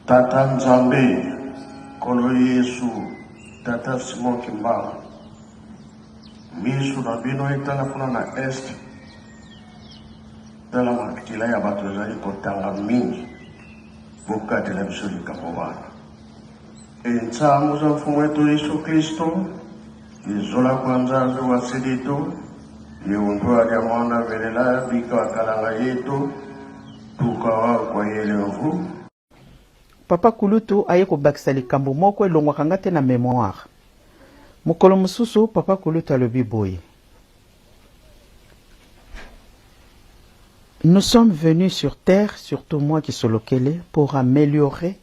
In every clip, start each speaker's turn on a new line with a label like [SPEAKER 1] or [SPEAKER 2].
[SPEAKER 1] Tata Nzambe, Kolo Yesu, Tata Simon Kimbala. Misu na bino itala kuna na est. Tala makitila ya bato zali kotanga mingi. Bukati la bisuli kapobana. Enza muza mfumu wetu Yesu Kristo. Izola kwanza wa sedito. Yeundua ya mwana velela bika wakalanga yetu. Tukawa kwa yele mfu.
[SPEAKER 2] Papa Kulutu aye kobakisa likambo moko elongwaka te na mémoire. Mokolo mususu Papa Kulutu alobi boye. Nous sommes venus sur terre, surtout moi qui solokele, pour améliorer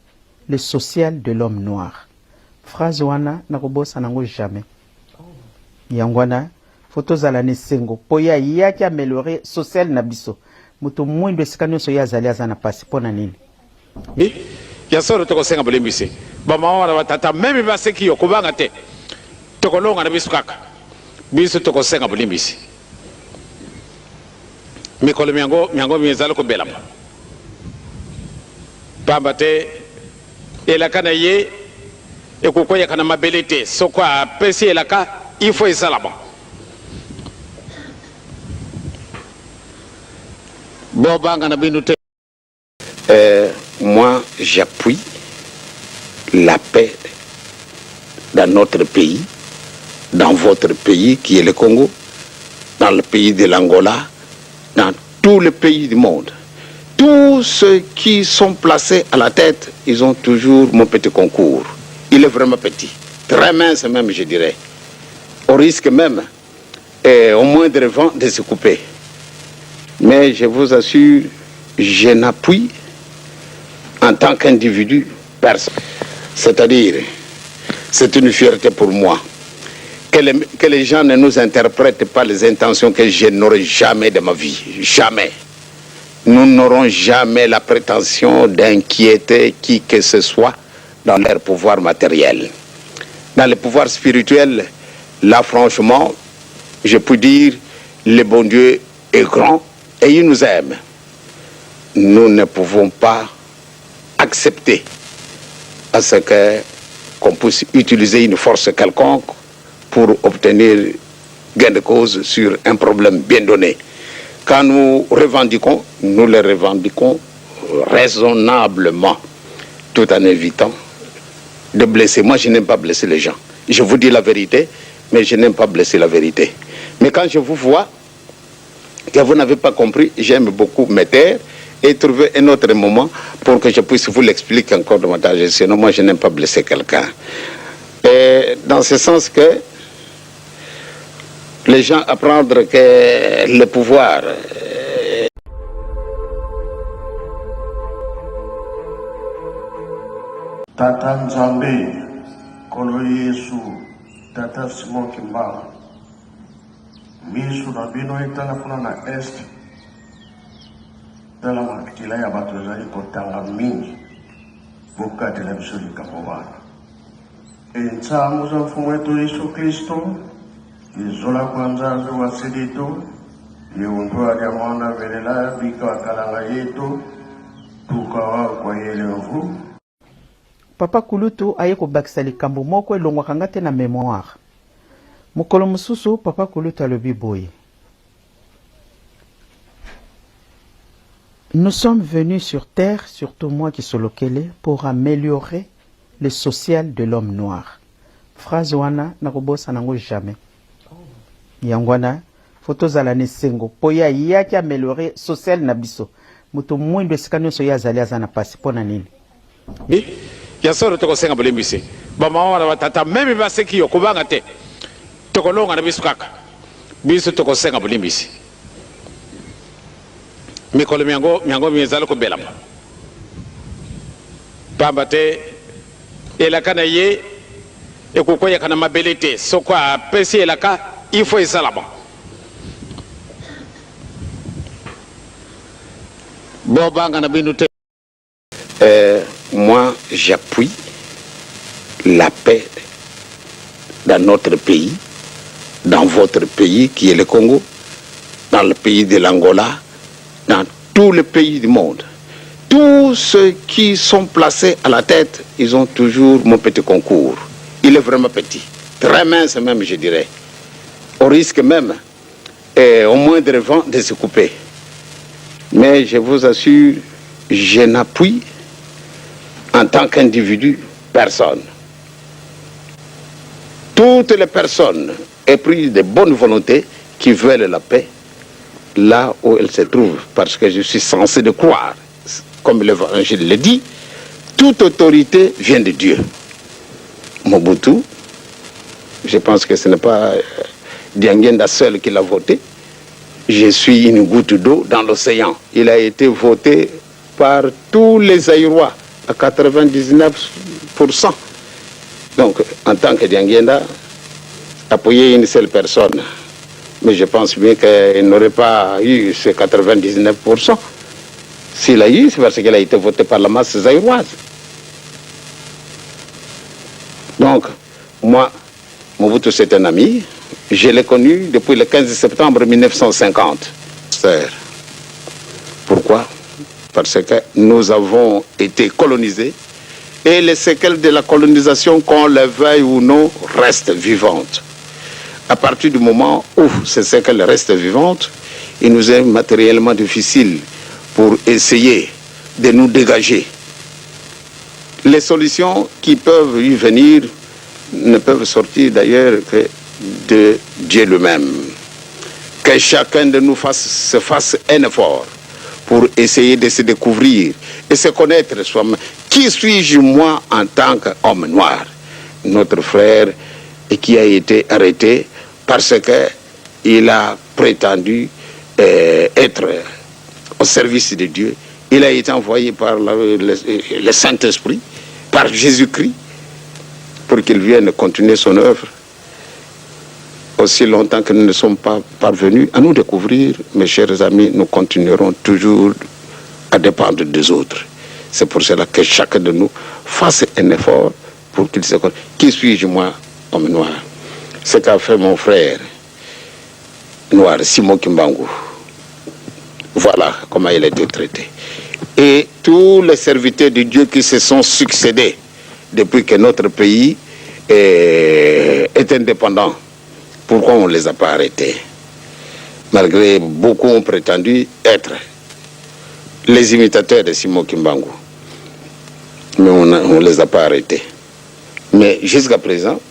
[SPEAKER 2] le social de l'homme noir. Phrase wana nakobosa nango jamais. Yangwana photo zala nesengo poya yaki améliorer social na biso. Muto mwindo esika nyonso ya azali aza na pasi pona nini?
[SPEAKER 3] Ya soro toko senga bulimbisi. Ba mama na batata meme baseki yo kubanga te. Toko longa na bisu kaka. Bisu toko senga bulimbisi. Mikolo miango miezalo ko belama. Pamba te elaka na ye ekukoya kana mabelete sokwa pesi elaka ifo isalama. Bobanga na binu te.
[SPEAKER 4] Moi, j'appuie la paix dans notre pays, dans votre pays qui est le Congo, dans le pays de l'Angola, dans tous les pays du monde. Tous ceux qui sont placés à la tête, ils ont toujours mon petit concours. Il est vraiment petit, très mince même, je dirais. Au risque même, au moindre vent, de se couper. Mais je vous assure, je n'appuie en tant qu'individu, personne. C'est-à-dire, c'est une fierté pour moi que les gens ne nous interprètent pas les intentions que je n'aurai jamais de ma vie. Jamais. Nous n'aurons jamais la prétention d'inquiéter qui que ce soit dans leur pouvoir matériel. Dans le pouvoir spirituel, là franchement, je peux dire, le bon Dieu est grand et il nous aime. Nous ne pouvons pas accepter à ce qu'on puisse utiliser une force quelconque pour obtenir gain de cause sur un problème bien donné. Quand nous revendiquons, nous le revendiquons raisonnablement, tout en évitant de blesser. Moi, je n'aime pas blesser les gens. Je vous dis la vérité, mais je n'aime pas blesser la vérité. Mais quand je vous vois que vous n'avez pas compris, j'aime beaucoup me taire et trouver un autre moment pour que je puisse vous l'expliquer encore davantage. Sinon, moi, je n'aime pas blesser quelqu'un. Et dans ce sens que les gens apprendre que le pouvoir...
[SPEAKER 1] Tata Nzambe, Kolo Yesu, Tata Simon Kimbala. Misu na bino itala kuna na est. Tala makitila ya bato zali kotanga mingi. Bukati la bisuli kapobana. Enza muza mfumu wetu Yesu Kristo. Izola kwanza wa sedito. Yeundua ya mwana velela bika wakalanga yetu. Tukawa kwa yele mfu.
[SPEAKER 2] Papa Kulutu aye kobakisa likambo moko elongwaka te na mémoire. Mokolo mususu Papa Kulutu alobi boye. Nous sommes venus sur terre, surtout moi qui solokele, pour améliorer le social de l'homme noir. Phrase wana nakobosa nango jamais. Yangwana photo zala nesengo poya yaki améliorer social na biso. Muto mwindo esika nyonso ya azali aza na pasi pona nini?
[SPEAKER 3] Ya soro toko senga bulimbisi. Ba mama na batata meme baseki yo kubanga te. Toko longa na bisu kaka. Bisu toko senga bulimbisi. Mikolo miango miezalo ko belama. Pamba te elaka na ye ekukoya kana mabelete sokwa pesi elaka ifo isalama. Bobanga na binu te.
[SPEAKER 4] Moi, j'appuie la paix dans notre pays, dans votre pays qui est le Congo, dans le pays de l'Angola, dans tous les pays du monde. tous ceux qui sont placés à la tête, ils ont toujours mon petit concours. Il est vraiment petit, très mince même, je dirais. Au risque même, au moindre vent, de se couper. Mais je vous assure, je n'appuie en tant qu'individu personne. Toutes les personnes épris de bonne volonté qui veulent la paix, là où elles se trouvent, parce que je suis censé de croire, comme l'Évangile le dit, toute autorité vient de Dieu. Mobutu, je pense que ce n'est pas Diangenda seul qui l'a voté. Je suis une goutte d'eau dans l'océan. Il a été voté par tous les Aïrois à 99%. Donc, en tant que Diangenda, appuyer une seule personne. Mais je pense bien qu'il n'aurait pas eu ce 99%. S'il a eu, c'est parce qu'il a été voté par la masse zaïroise. Donc, moi, Mobutu, c'est un ami. Je l'ai connu depuis le 15 septembre 1950. Pourquoi? Parce que nous avons été colonisés et les séquelles de la colonisation, qu'on le veuille ou non, restent vivantes. À partir du moment où ces séquelles restent vivantes, il nous est matériellement difficile pour essayer de nous dégager. Les solutions qui peuvent y venir ne peuvent sortir d'ailleurs que de Dieu lui-même. Que chacun de nous se fasse un effort pour essayer de se découvrir et se connaître soi-même. Qui suis-je moi en tant qu'homme noir? Notre frère qui a été arrêté parce qu'il a prétendu être au service de Dieu. Il a été envoyé par le Saint-Esprit, par Jésus-Christ, pour qu'il vienne continuer son œuvre. Aussi longtemps que nous ne sommes pas parvenus à nous découvrir, mes chers amis, nous continuerons toujours à dépendre des autres. C'est pour cela que chacun de nous fasse un effort pour qu'il se connaisse. Qui suis-je moi, homme noir? Ce qu'a fait mon frère noir, Simon Kimbangu. Voilà comment il a été traité. Et tous les serviteurs de Dieu qui se sont succédés depuis que notre pays est indépendant. Pourquoi on ne les a pas arrêtés? Malgré beaucoup ont prétendu être les imitateurs de Simon Kimbangu. Mais on ne les a pas arrêtés. Mais jusqu'à présent,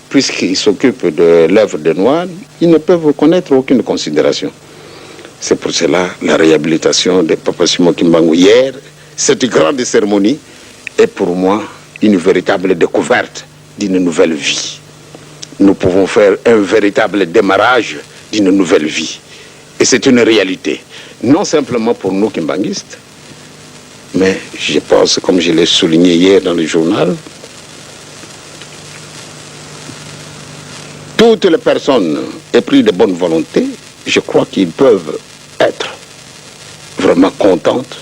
[SPEAKER 4] puisqu'ils s'occupent de l'œuvre des Noirs, ils ne peuvent connaître aucune considération. C'est pour cela la réhabilitation de Papa Simon Kimbangu hier, cette grande cérémonie, est pour moi une véritable découverte d'une nouvelle vie. Nous pouvons faire un véritable démarrage d'une nouvelle vie. Et c'est une réalité. Non simplement pour nous kimbanguistes, mais je pense, comme je l'ai souligné hier dans le journal, toutes les personnes épris de bonne volonté, je crois qu'ils peuvent être vraiment contentes.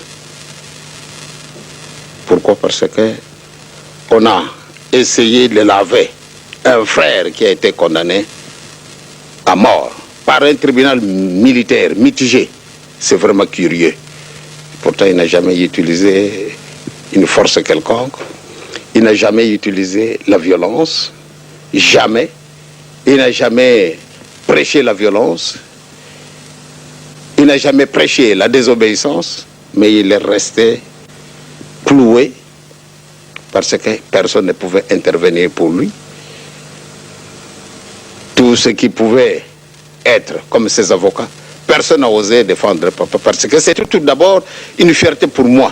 [SPEAKER 4] Pourquoi? Parce que on a essayé de laver un frère qui a été condamné à mort par un tribunal militaire mitigé. C'est vraiment curieux. Pourtant, il n'a jamais utilisé une force quelconque. Il n'a jamais utilisé la violence. Jamais. Il n'a jamais prêché la violence. Il n'a jamais prêché la désobéissance. Mais il est resté cloué parce que personne ne pouvait intervenir pour lui. Tout ce qui pouvait être comme ses avocats, personne n'a osé défendre Papa, parce que c'est tout d'abord une fierté pour moi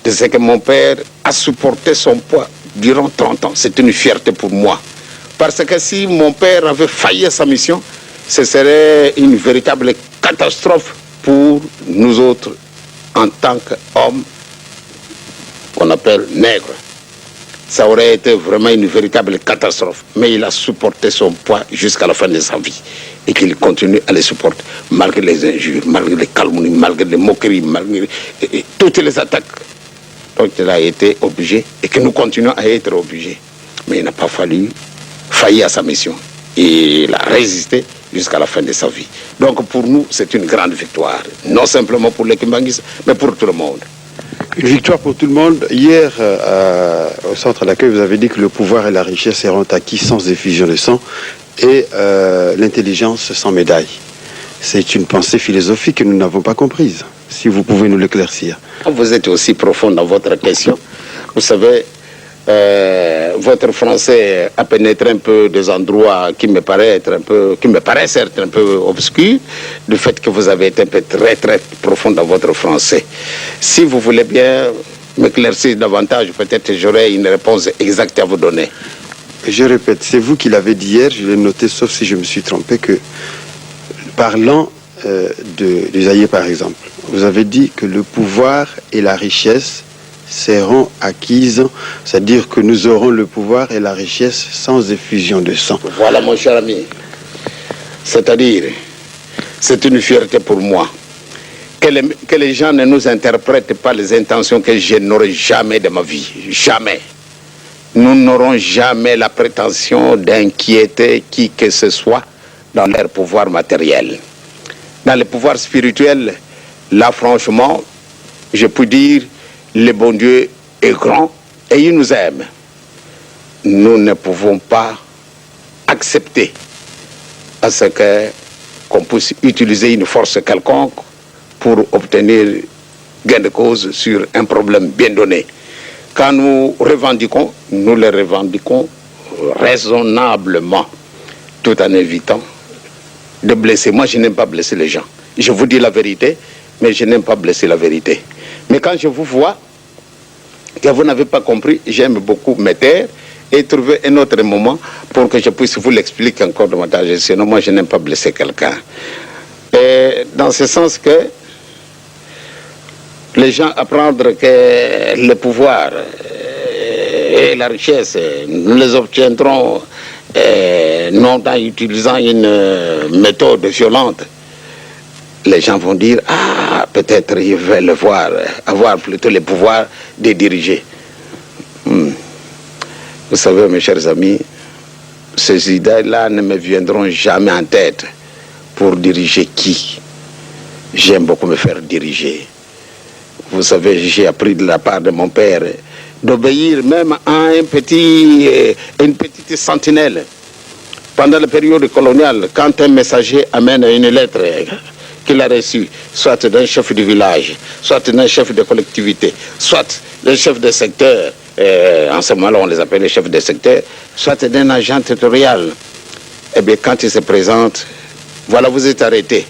[SPEAKER 4] de ce que mon père a supporté son poids durant 30 ans. C'est une fierté pour moi. Parce que si mon père avait failli à sa mission, ce serait une véritable catastrophe pour nous autres en tant qu'hommes qu'on appelle nègres. Ça aurait été vraiment une véritable catastrophe. Mais il a supporté son poids jusqu'à la fin de sa vie. Et qu'il continue à les supporter, malgré les injures, malgré les calomnies, malgré les moqueries, malgré toutes les attaques. Donc il a été obligé, et que nous continuons à être obligés. Mais il n'a pas failli à sa mission. Et il a résisté jusqu'à la fin de sa vie. Donc pour nous, c'est une grande victoire. Non simplement pour les Kimbanguistes, mais pour tout le monde.
[SPEAKER 5] Une victoire pour tout le monde. Hier, au centre d'accueil, vous avez dit que le pouvoir et la richesse seront acquis sans effusion de sang et l'intelligence sans médaille. C'est une pensée philosophique que nous n'avons pas comprise. Si vous pouvez nous l'éclaircir.
[SPEAKER 4] Vous êtes aussi profond dans votre question. Vous savez, votre français a pénétré un peu des endroits qui me paraissent être un peu obscurs, du fait que vous avez été un peu très profond dans votre français. Si vous voulez bien m'éclaircir davantage, peut-être j'aurai une réponse exacte à vous donner.
[SPEAKER 5] Je répète, c'est vous qui l'avez dit hier, je l'ai noté, sauf si je me suis trompé, que parlant d'Isaïe par exemple, vous avez dit que le pouvoir et la richesse seront acquises, c'est-à-dire que nous aurons le pouvoir et la richesse sans effusion de sang.
[SPEAKER 4] Voilà mon cher ami, c'est-à-dire, c'est une fierté pour moi que les gens ne nous interprètent pas les intentions que je n'aurai jamais de ma vie, jamais. Nous n'aurons jamais la prétention d'inquiéter qui que ce soit dans leur pouvoir matériel. Dans le pouvoir spirituel, là franchement, je peux dire, le bon Dieu est grand et il nous aime. Nous ne pouvons pas accepter à ce qu'on puisse utiliser une force quelconque pour obtenir gain de cause sur un problème bien donné. Quand nous revendiquons, nous le revendiquons raisonnablement, tout en évitant de blesser. Moi, je n'aime pas blesser les gens. Je vous dis la vérité, mais je n'aime pas blesser la vérité. Mais quand je vous vois que vous n'avez pas compris, j'aime beaucoup me taire et trouver un autre moment pour que je puisse vous l'expliquer encore davantage. Sinon, moi, je n'aime pas blesser quelqu'un. Et dans ce sens que les gens apprendre que le pouvoir et la richesse, nous les obtiendrons non en utilisant une méthode violente. Les gens vont dire, ah, peut-être ils veulent avoir plutôt le pouvoir de diriger. Vous savez, mes chers amis, ces idées-là ne me viendront jamais en tête pour diriger qui. J'aime beaucoup me faire diriger. Vous savez, j'ai appris de la part de mon père d'obéir même à une petite sentinelle. Pendant la période coloniale, quand un messager amène une lettre qu'il a reçue, soit d'un chef du village, soit d'un chef de collectivité, soit d'un chef de secteur, en ce moment-là on les appelle les chefs de secteur, soit d'un agent territorial, eh bien quand il se présente, voilà, vous êtes arrêté.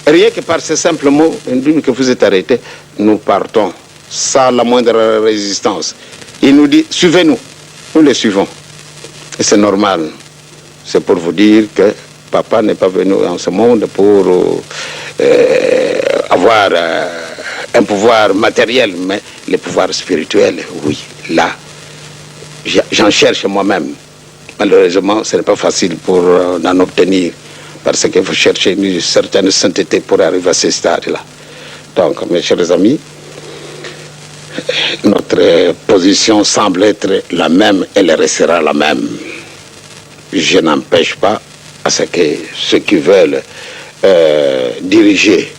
[SPEAKER 4] Rien que par ce simple mot, que vous êtes arrêté, nous partons sans la moindre résistance. Il nous dit, suivez-nous. Nous les suivons. Et c'est normal. C'est pour vous dire que papa n'est pas venu en ce monde pour avoir un pouvoir matériel, mais le pouvoir spirituel, oui, là, j'en cherche moi-même. Malheureusement, ce n'est pas facile pour en obtenir, parce qu'il faut chercher une certaine sainteté pour arriver à ce stade-là. Donc, mes chers amis, notre position semble être la même, elle restera la même. Je n'empêche pas à ce que ceux qui veulent diriger.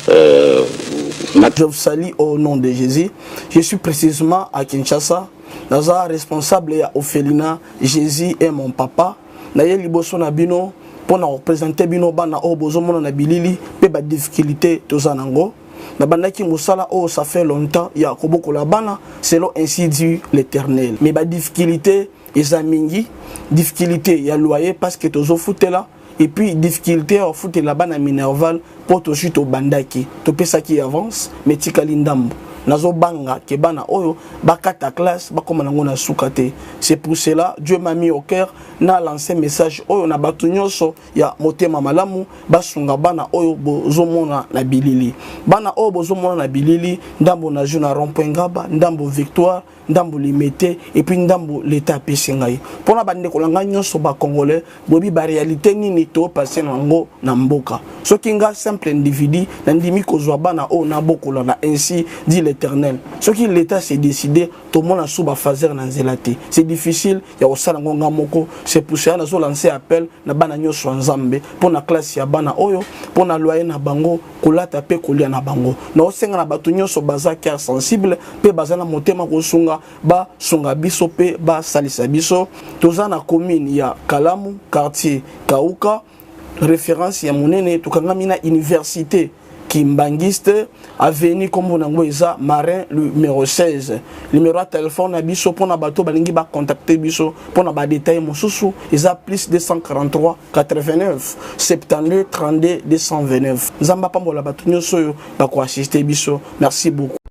[SPEAKER 6] Je vous salue au nom de Jésus. Je suis précisément à Kinshasa. Naza responsable à Ophelina. Jésus est mon papa. Naye liboso na bino pour na représenter bino bana o bozomo na bilili pe ba difficulté tozanango. Na bandaki musala o ça fait longtemps ya koboko la bana selon ainsi dit l'Éternel. Mais ba difficulté ezamingi, difficulté ya loyer parce que tozo foutela et puis difficulté au foot la bana minerval pour to chute au bandaki. To pesa qui avance mais tikali ndambo. Nazo banga ke bana oyo bakata classe bakoma nango na sukate. C'est pour cela Dieu m'a mis au cœur na lancé message oyo na batu nyonso ya motema malamu basunga bana oyo bozomona na bilili. Bana oyo bozomona na bilili ndambo na juna rond-point Ngaba, ndambo Victoire, ndambo Limité et puis ndambo l'état pesengai. Pona bande ko langa nyonso ba congolais bobi ba réalité nini to passer nango na mboka. Soki nga simple individu na ndimi ko zwa bana oyo na bokola na ainsi dit l'éternel. Ce qui l'État s'est décidé, tout le monde a sous fazer dans zélati. C'est difficile, il y a aussi ngonga moko, c'est pour ça qu'on a lancé appel na bana nyoso nzambe pour na classe ya bana oyo, pour na loyer na bango, kolata pe kolia na bango. Na osenga na batu nyoso baza cœur sensible, pe baza na motema ko sunga ba sunga biso pe ba salisa biso. Toza na commune ya Kalamu, quartier Kauka, référence ya monene tukangami na université Kimbangiste, avenue comme on a Marin numéro 16. Numéro de téléphone à biso pour na bateau balingi ba contacter biso pour na ba détail mosusu isa plus 243 89 72 32 229. Zamba pambola bato nyoso ba ko assister biso. Merci beaucoup.